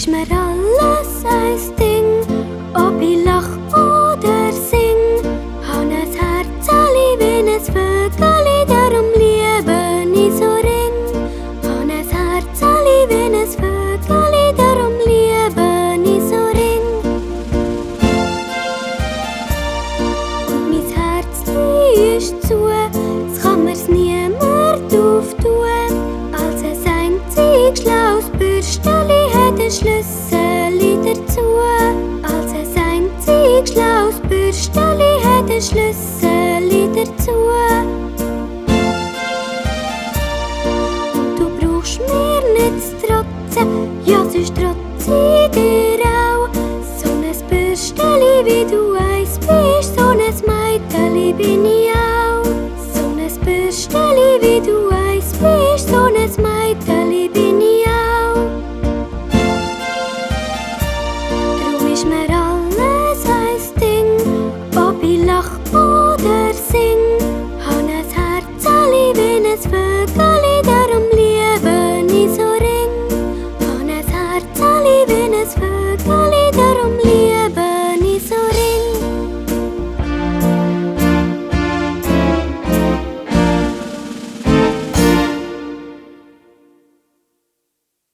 ist mir alles ein Ding, ob ich lach oder sing. Han ein Herzeli wie ein Vögeli, darum liebe ich so ring. Han ein Herzeli wie ein Vögeli, darum liebe ich so ring. Und mein Herzli ist zu, es kann mir's niemand auftun. Als ein einzig schlaues Bürsteli hat ein Schlüsseli dazu. Als ein einzig schlaues Bürsteli hat ein Schlüsseli dazu. Du brauchst mir nicht zu trotzen, ja sonst trotze ich dir auch. So ein Bürsteli wie du eins bist, so ein Mädeli bin ich